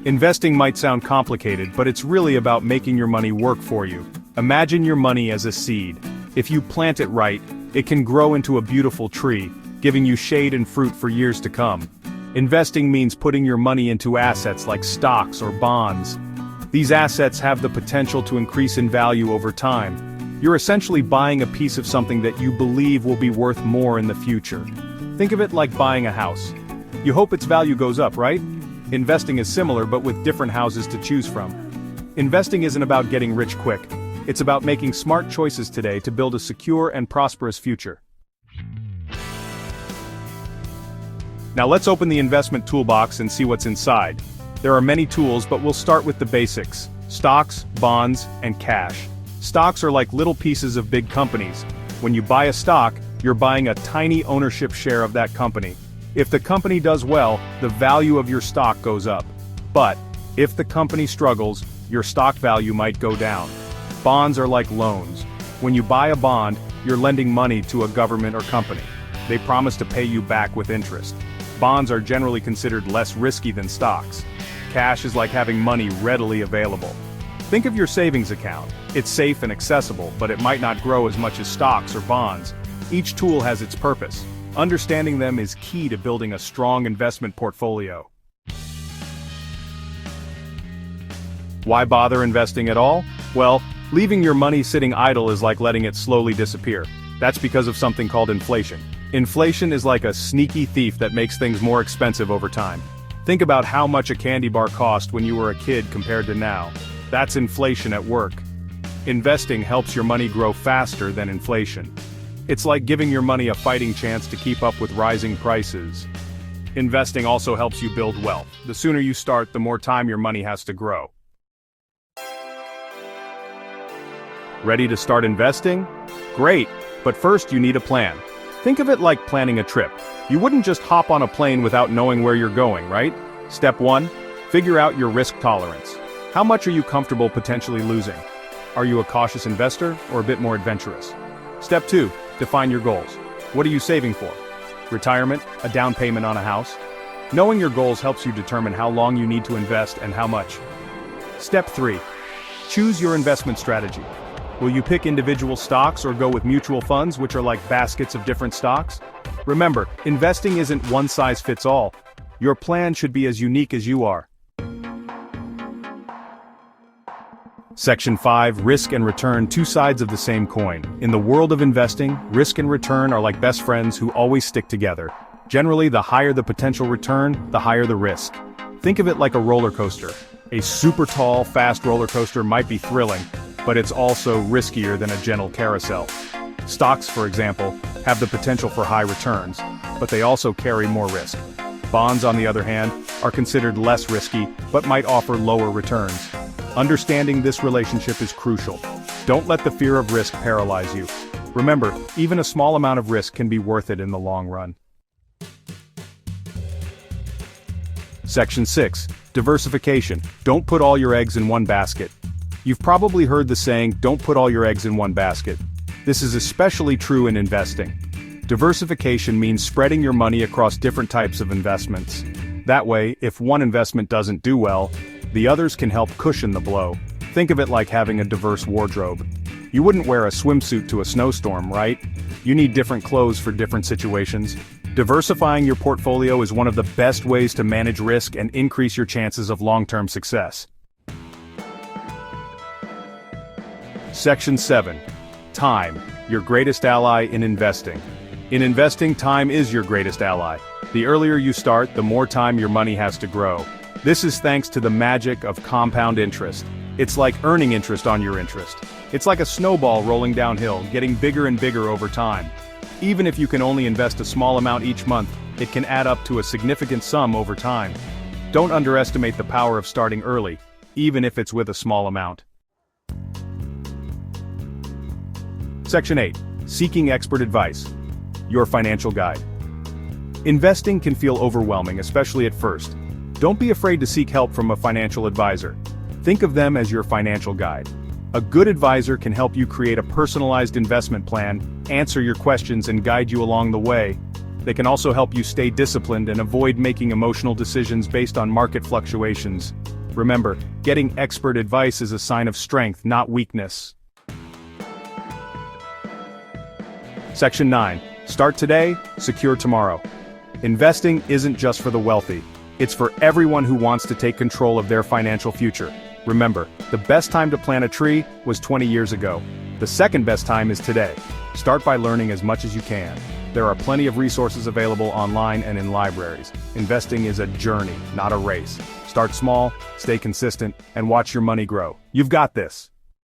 Investing might sound complicated, but it's really about making your money work for you. Imagine your money as a seed. If you plant it right, it can grow into a beautiful tree, giving you shade and fruit for years to come. Investing means putting your money into assets like stocks or bonds. These assets have the potential to increase in value over time. You're essentially buying a piece of something that you believe will be worth more in the future. Think of it like buying a house. You hope its value goes up, right? Investing is similar, but with different houses to choose from. Investing isn't about getting rich quick. It's about making smart choices today to build a secure and prosperous future. Now let's open the investment toolbox and see what's inside. There are many tools, but we'll start with the basics: stocks, bonds, and cash. Stocks are like little pieces of big companies. When you buy a stock, you're buying a tiny ownership share of that company. If the company does well, the value of your stock goes up. But if the company struggles, your stock value might go down. Bonds are like loans. When you buy a bond, you're lending money to a government or company. They promise to pay you back with interest. Bonds are generally considered less risky than stocks. Cash is like having money readily available. Think of your savings account. It's safe and accessible, but it might not grow as much as stocks or bonds. Each tool has its purpose. Understanding them is key to building a strong investment portfolio. Why bother investing at all? Well, leaving your money sitting idle is like letting it slowly disappear. That's because of something called inflation. Inflation is like a sneaky thief that makes things more expensive over time. Think about how much a candy bar cost when you were a kid compared to now. That's inflation at work. Investing helps your money grow faster than inflation. It's like giving your money a fighting chance to keep up with rising prices. Investing also helps you build wealth. The sooner you start, the more time your money has to grow. Ready to start investing? Great, but first you need a plan. Think of it like planning a trip. You wouldn't just hop on a plane without knowing where you're going, right? Step 1, figure out your risk tolerance. How much are you comfortable potentially losing? Are you a cautious investor or a bit more adventurous? Step 2, define your goals. What are you saving for? Retirement, a down payment on a house? Knowing your goals helps you determine how long you need to invest and how much. Step 3, choose your investment strategy. Will you pick individual stocks or go with mutual funds, which are like baskets of different stocks? Remember, investing isn't one size fits all. Your plan should be as unique as you are. Section 5, Risk and Return, two sides of the same coin. In the world of investing, risk and return are like best friends who always stick together. Generally, the higher the potential return, the higher the risk. Think of it like a roller coaster. A super tall, fast roller coaster might be thrilling, but it's also riskier than a gentle carousel. Stocks, for example, have the potential for high returns, but they also carry more risk. Bonds, on the other hand, are considered less risky, but might offer lower returns. Understanding this relationship is crucial. Don't let the fear of risk paralyze you. Remember, even a small amount of risk can be worth it in the long run. Section 6, Diversification. Don't put all your eggs in one basket. You've probably heard the saying, don't put all your eggs in one basket. This is especially true in investing. Diversification means spreading your money across different types of investments. That way, if one investment doesn't do well, the others can help cushion the blow. Think of it like having a diverse wardrobe. You wouldn't wear a swimsuit to a snowstorm, right? You need different clothes for different situations. Diversifying your portfolio is one of the best ways to manage risk and increase your chances of long-term success. Section 7. Time, your greatest ally in investing. In investing, time is your greatest ally. The earlier you start, the more time your money has to grow. This is thanks to the magic of compound interest. It's like earning interest on your interest. It's like a snowball rolling downhill, getting bigger and bigger over time. Even if you can only invest a small amount each month, it can add up to a significant sum over time. Don't underestimate the power of starting early, even if it's with a small amount. Section 8. Seeking expert advice. Your financial guide. Investing can feel overwhelming, especially at first. Don't be afraid to seek help from a financial advisor. Think of them as your financial guide. A good advisor can help you create a personalized investment plan, answer your questions and guide you along the way. They can also help you stay disciplined and avoid making emotional decisions based on market fluctuations. Remember, getting expert advice is a sign of strength, not weakness. Section 9. Start today, secure tomorrow. Investing isn't just for the wealthy. It's for everyone who wants to take control of their financial future. Remember, the best time to plant a tree was 20 years ago. The second best time is today. Start by learning as much as you can. There are plenty of resources available online and in libraries. Investing is a journey, not a race. Start small, stay consistent, and watch your money grow. You've got this.